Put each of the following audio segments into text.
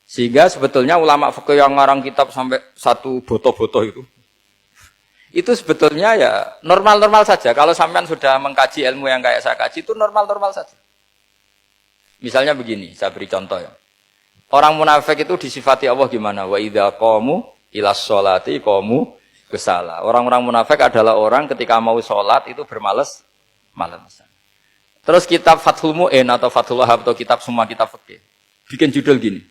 Sehingga sebetulnya ulama fikih yang ngarang kitab sampai satu boto-boto itu sebetulnya ya normal-normal saja. Kalau sampean sudah mengkaji ilmu yang kayak saya kaji itu normal-normal saja. Misalnya begini, saya beri contoh ya. Orang munafik itu disifati Allah gimana? Wa idza qamu ilas sholati qamu kusala. Orang-orang munafik adalah orang ketika mau sholat itu bermalas-malasan. Terus kitab Fathul Mu'in atau Fathul Wahhab atau kitab semua kitab fikih bikin judul gini.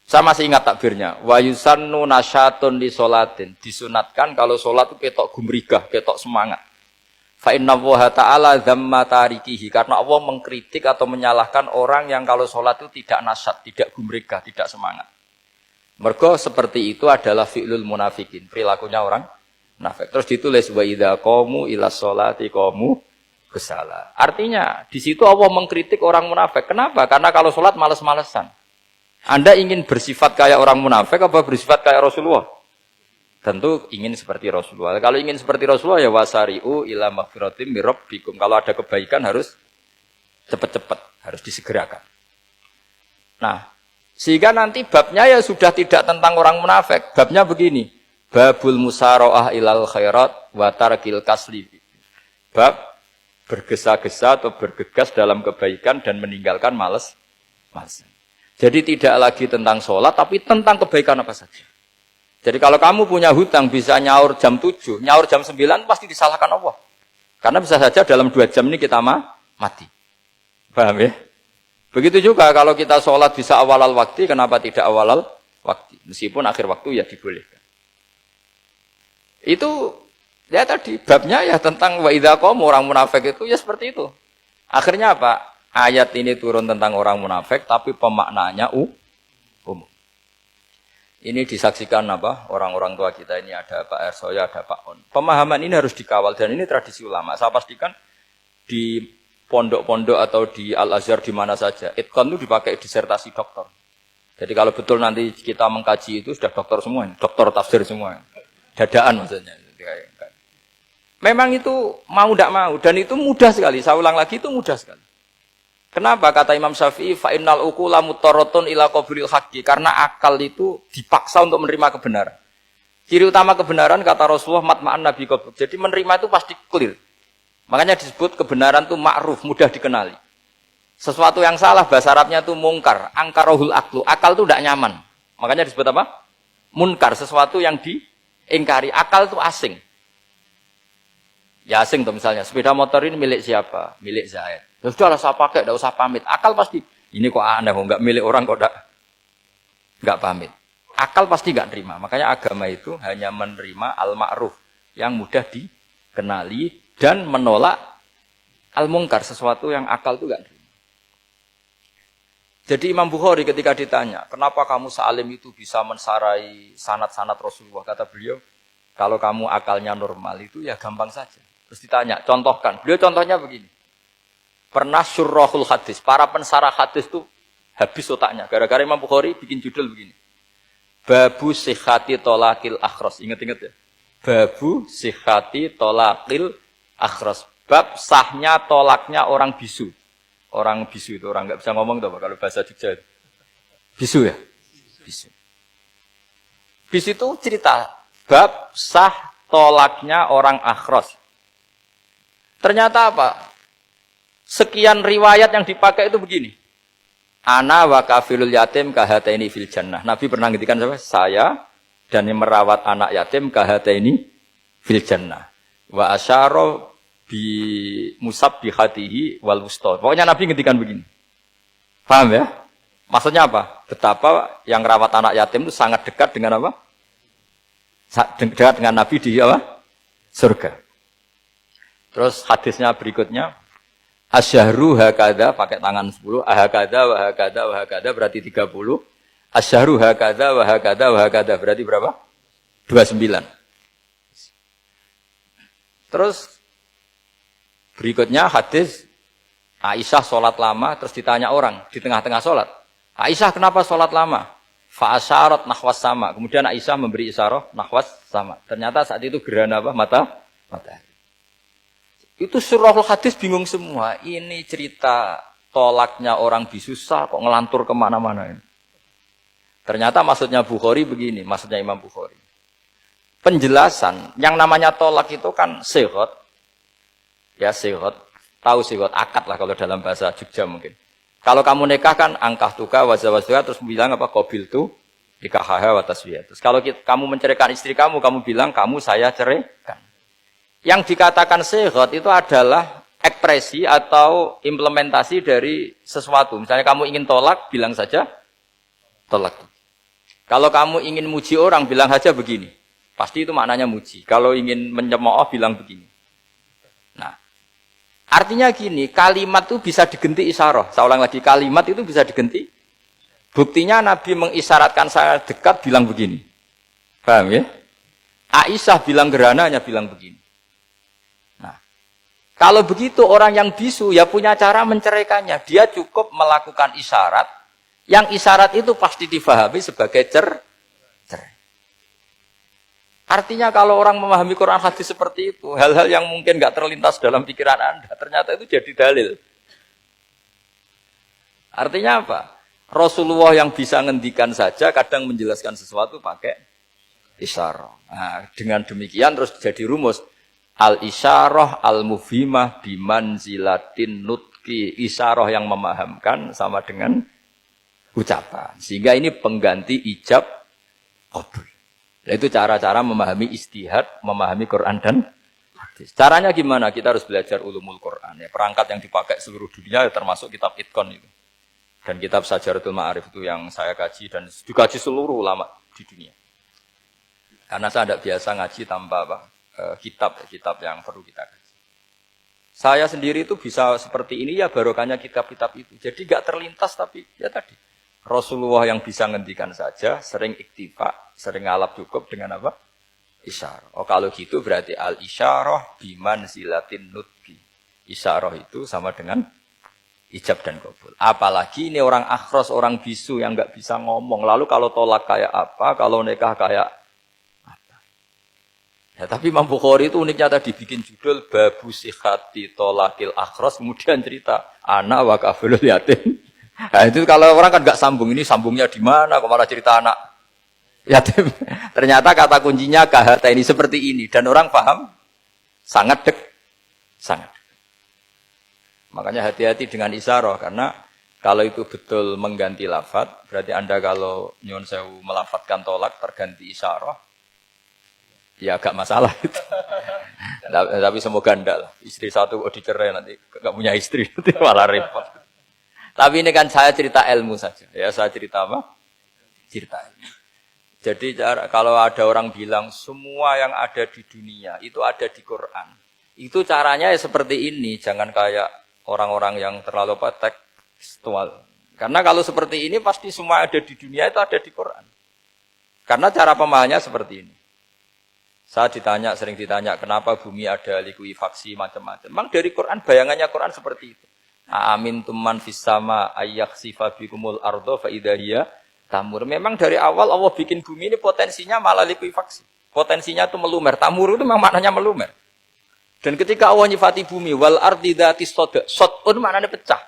Saya masih ingat takbirnya. Wa yusannu nasyatun li sholatin. Disunatkan kalau sholat itu ketok gumrigah, ketok semangat. Fa inna Allaha ta'ala dzamma tarikihi. Karena Allah mengkritik atau menyalahkan orang yang kalau sholat itu tidak nasyat, tidak gumrigah, tidak semangat. Mergo seperti itu adalah fi'lul munafikin. Perilakunya orang munafik. Terus ditulis wa idza qamu ilas sholati qamu kusala. Artinya di situ Allah mengkritik orang munafik. Kenapa? Karena kalau sholat malas-malesan. Anda ingin bersifat kayak orang munafik apa bersifat kayak Rasulullah? Tentu ingin seperti Rasulullah. Kalau ingin seperti Rasulullah ya wasari'u ila maghfiratim mir rabbikum. Kalau ada kebaikan harus cepat-cepat, harus disegerakan. Nah, sehingga nanti babnya ya sudah tidak tentang orang munafik. Babnya begini. Babul musara'ah ilal khairat wa tarkil kasli. Bab bergesa-gesa atau bergegas dalam kebaikan dan meninggalkan malas. Jadi tidak lagi tentang sholat, tapi tentang kebaikan apa saja. Jadi kalau kamu punya hutang bisa nyaur jam 7, nyaur jam 9 pasti disalahkan Allah. Karena bisa saja dalam 2 jam ini kita mati. Paham ya? Begitu juga kalau kita sholat bisa awal waktu, kenapa tidak awal waktu? Meskipun akhir waktu ya dibolehkan. Itu ya tadi babnya ya tentang wa idza qamu orang munafik itu ya seperti itu. Akhirnya apa? Ayat ini turun tentang orang munafik, tapi pemaknanya umum. Ini disaksikan apa? Orang-orang tua kita ini ada Pak Ersoya, ada Pak On. Pemahaman ini harus dikawal dan ini tradisi ulama. Saya pastikan di pondok-pondok atau di Al-Azhar di mana saja, itqan itu dipakai disertasi doktor. Jadi kalau betul nanti kita mengkaji itu sudah doktor semua, doktor tafsir semua. Dadaan maksudnya. Memang itu mau tidak mau dan itu mudah sekali. Saya ulang lagi itu mudah sekali. Kenapa kata Imam Syafi'i fa innal uqula mutarratun ila qabril haqqi, karena akal itu dipaksa untuk menerima kebenaran. Ciri utama kebenaran kata Rasulullah matma'an nabi qabr. Jadi menerima itu pasti clear. Makanya disebut kebenaran itu ma'ruf, mudah dikenali. Sesuatu yang salah bahasa Arabnya itu mungkar, angkarohul aklu. Akal itu tidak nyaman. Makanya disebut apa? Munkar, sesuatu yang diingkari. Akal itu asing. Ya asing tuh misalnya, sepeda motor ini milik siapa? Milik Zaid. Ya sudah lah saya pakai, tidak usah pamit. Akal pasti, ini kok aneh, nggak milik orang kok nggak pamit. Akal pasti nggak terima. Makanya agama itu hanya menerima al-ma'ruf yang mudah dikenali dan menolak al-mungkar, sesuatu yang akal itu nggak terima. Jadi Imam Bukhari ketika ditanya, kenapa kamu salim itu bisa mensarai sanad-sanad Rasulullah? Kata beliau, kalau kamu akalnya normal itu ya gampang saja. Terus ditanya, contohkan. Beliau contohnya begini. Pernah syurrahul hadis, para pensarah hadis itu habis otaknya. Gara-gara Imam Bukhari bikin judul begini. Babu sihhati tolakil akhros. Ingat-ingat ya. Babu sihhati tolakil akhros. Bab sahnya tolaknya orang bisu. Orang bisu itu, orang nggak bisa ngomong tuh kalau bahasa Jogja. Bisu ya? Bisu. Bisu itu cerita. Bab sah tolaknya orang akhros. Ternyata apa? Sekian riwayat yang dipakai itu begini. Ana wa kafilul yatim kahataini fil jannah. Nabi pernah ngintikan saya dan yang merawat anak yatim kahataini fil jannah. Wa asyara bi musabbihatihi wal wusta. Pokoknya Nabi ngintikan begini. Paham ya? Maksudnya apa? Betapa yang merawat anak yatim itu sangat dekat dengan apa? Dekat dengan Nabi di apa? Surga. Terus hadisnya berikutnya. Asyahru hakada pakai tangan 10, ahakada wa hakada wa hakada berarti 30. Asyahru hakada wa hakada wa hakada berarti berapa? 29. Terus berikutnya hadis Aisyah sholat lama terus ditanya orang di tengah-tengah sholat. Aisyah kenapa sholat lama? Fa asyarat nahwas sama. Kemudian Aisyah memberi isyarah nahwas sama. Ternyata saat itu gerhana apa? Matahari. Itu surahul hadis bingung semua. Ini cerita tolaknya orang bisusah kok ngelantur kemana-mana ini. Ternyata maksudnya Bukhari begini, maksudnya Imam Bukhari. Penjelasan yang namanya tolak itu kan sighot. Ya sighot, tahu sighot akad lah kalau dalam bahasa Jogja mungkin. Kalau kamu nikah kan angkah tuka wazawazwa terus bilang apa qabil tu nikahaha wa taswiyah. Terus kalau kamu menceraikan istri kamu bilang kamu saya ceraikan. Yang dikatakan sighot itu adalah ekspresi atau implementasi dari sesuatu. Misalnya kamu ingin tolak, bilang saja tolak. Kalau kamu ingin muji orang, bilang saja begini. Pasti itu maknanya muji. Kalau ingin mencemooh, bilang begini. Nah, artinya gini, kalimat itu bisa diganti isyarah. Saya ulang lagi, kalimat itu bisa diganti. Buktinya Nabi mengisyaratkan saya dekat, bilang begini. Paham ya? Aisyah bilang gerananya, bilang begini. Nah, kalau begitu orang yang bisu ya punya cara menceraikannya. Dia cukup melakukan isyarat. Yang isyarat itu pasti difahami sebagai cerai. Artinya kalau orang memahami Quran hadis seperti itu, hal-hal yang mungkin nggak terlintas dalam pikiran Anda, ternyata itu jadi dalil. Artinya apa? Rasulullah yang bisa ngendikan saja kadang menjelaskan sesuatu pakai isyarah. Nah, dengan demikian terus jadi rumus al-isyarah al-mufhimah bimanzilatin nutki. Isyarah yang memahamkan sama dengan ucapan. Sehingga ini pengganti ijab qabul. Itu cara-cara memahami istihad, memahami Quran dan hadis. Caranya gimana? Kita harus belajar ulumul Quran. Ya, perangkat yang dipakai seluruh dunia termasuk kitab Itqan itu. Dan kitab Sajaratul Ma'arif itu yang saya kaji dan dikaji seluruh ulama di dunia. Karena saya tidak biasa ngaji tanpa kitab yang perlu kita kaji. Saya sendiri itu bisa seperti ini ya barokahnya kitab-kitab itu. Jadi gak terlintas tapi ya tadi. Rasulullah yang bisa ngendikan saja, sering iktifa, sering ngalap cukup dengan apa? Isyarah. Oh kalau gitu berarti al-isyarah bimanzilatin nutki. Isyarah itu sama dengan ijab dan qabul. Apalagi ini orang akhros, orang bisu yang nggak bisa ngomong. Lalu kalau tolak kayak apa, kalau nikah kayak apa. Ya, tapi Imam Bukhari itu uniknya tadi bikin judul Babu Sihati Tolakil Akhros, kemudian cerita anak wa kafilul yatim. Nah, itu kalau orang kan nggak sambung, ini sambungnya di mana? Kok malah cerita anak yatim? Ternyata kata kuncinya kahata ini seperti ini dan orang paham sangat sangat. Makanya hati-hati dengan isyarah karena kalau itu betul mengganti lafadz, berarti Anda kalau nyuwun sewu melafadzkan tolak terganti isyarah, ya agak masalah itu. Tapi semoga enggak lah. Istri satu kok dicerai nanti nggak punya istri nanti malah repot. Tapi ini kan saya cerita ilmu saja. Ya, saya cerita apa? Cerita ilmu. Jadi kalau ada orang bilang semua yang ada di dunia itu ada di Quran. Itu caranya ya seperti ini. Jangan kayak orang-orang yang terlalu tekstual. Karena kalau seperti ini pasti semua ada di dunia itu ada di Quran. Karena cara pemahamannya seperti ini. Saya sering ditanya kenapa bumi ada likuifaksi macam-macam. Memang dari Quran, bayangannya Quran seperti itu. Amin tuman fis sama ayyakhsifa bikumul ardo fa idahiyya tamur. Memang dari awal Allah bikin bumi ini potensinya malah likuifaksi. Potensinya itu melumer. Tamur itu memang maknanya melumer. Dan ketika Allah nyifati bumi wal ardi dzatis sada, sadun maknanya pecah.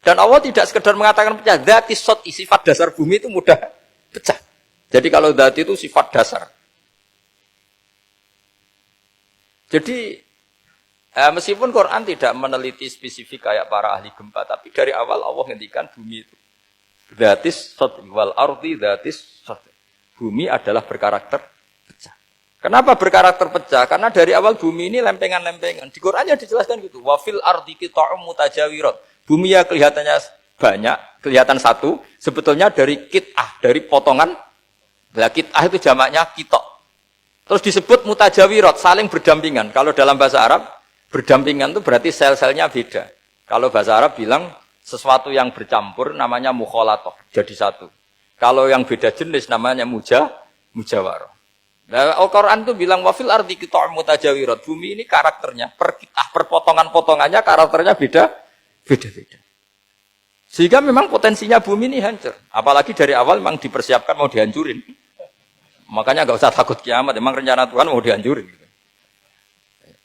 Dan Allah tidak sekedar mengatakan pecah, dzatis sad, sifat dasar bumi itu mudah pecah. Jadi kalau dzat itu sifat dasar. Jadi meskipun Quran tidak meneliti spesifik kayak para ahli gempa, tapi dari awal Allah ngendikan bumi itu dzatis sad wal ardi dzatis sad. Bumi adalah berkarakter pecah. Kenapa berkarakter pecah? Karena dari awal bumi ini lempengan-lempengan. Di Qurannya dijelaskan gitu. Wa fil ardi qita'um mutajawirat. Bumi ya kelihatannya banyak, kelihatan satu, sebetulnya dari qit'ah, dari potongan. Lah qit'ah itu jamaknya qita'. Terus disebut mutajawirat, saling berdampingan. Kalau dalam bahasa Arab berdampingan itu berarti sel-selnya beda. Kalau bahasa Arab bilang sesuatu yang bercampur namanya mukhalatoh, jadi satu. Kalau yang beda jenis namanya mujawarah. Nah, Al-Quran itu bilang wafil ardi qita'um mutajawirat. Bumi ini karakternya per potongan-potongannya karakternya beda. Sehingga memang potensinya bumi ini hancur. Apalagi dari awal memang dipersiapkan mau dihancurin. Makanya nggak usah takut kiamat. Memang rencana Tuhan mau dihancurin.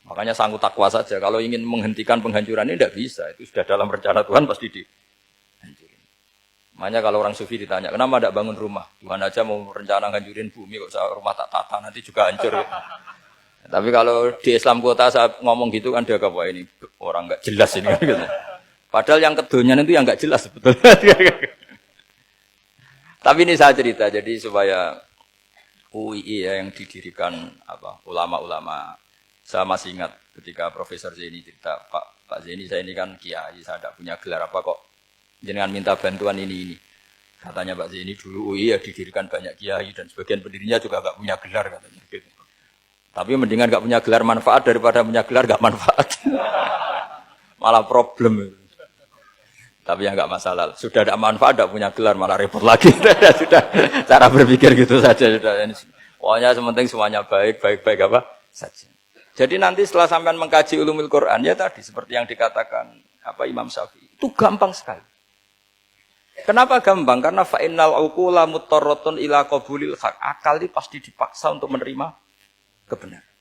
Makanya sanggup takwa saja. Kalau ingin menghentikan penghancuran ini tidak bisa. Itu sudah dalam rencana Tuhan pasti dihancurin. Makanya kalau orang sufi ditanya, kenapa tidak bangun rumah? Tuhan aja mau rencana ngancurin bumi kok rumah tak tata nanti juga hancur. Tapi kalau di Islam kota saat ngomong gitu kan dia wah ini orang nggak jelas ini. Gitu. Padahal yang kedonyan itu yang nggak jelas sebetulnya. Tapi ini saya cerita jadi supaya UII ya, yang didirikan ulama-ulama. Saya masih ingat ketika Profesor Zaini cerita, Pak Zaini saya ini kan kiai, saya tidak punya gelar apa kok. Jangan minta bantuan ini. Katanya Pak Zaini dulu UI ya didirikan banyak kiai dan sebagian pendirinya juga nggak punya gelar katanya. Gitu. Tapi mendingan nggak punya gelar manfaat daripada punya gelar nggak manfaat. Malah problem. Tapi ya nggak masalah. Sudah ada manfaat nggak punya gelar malah repot lagi. Sudah cara berpikir gitu saja. Sudah. Pokoknya sementing semuanya baik apa saja. Jadi nanti setelah sampean mengkaji ulumul Quran ya tadi seperti yang dikatakan Imam Syafi'i itu gampang sekali. Kenapa gampang? Karena fa'innal uqula muttarratun ila qabulil haq. Akal ini pasti dipaksa untuk menerima kebenaran.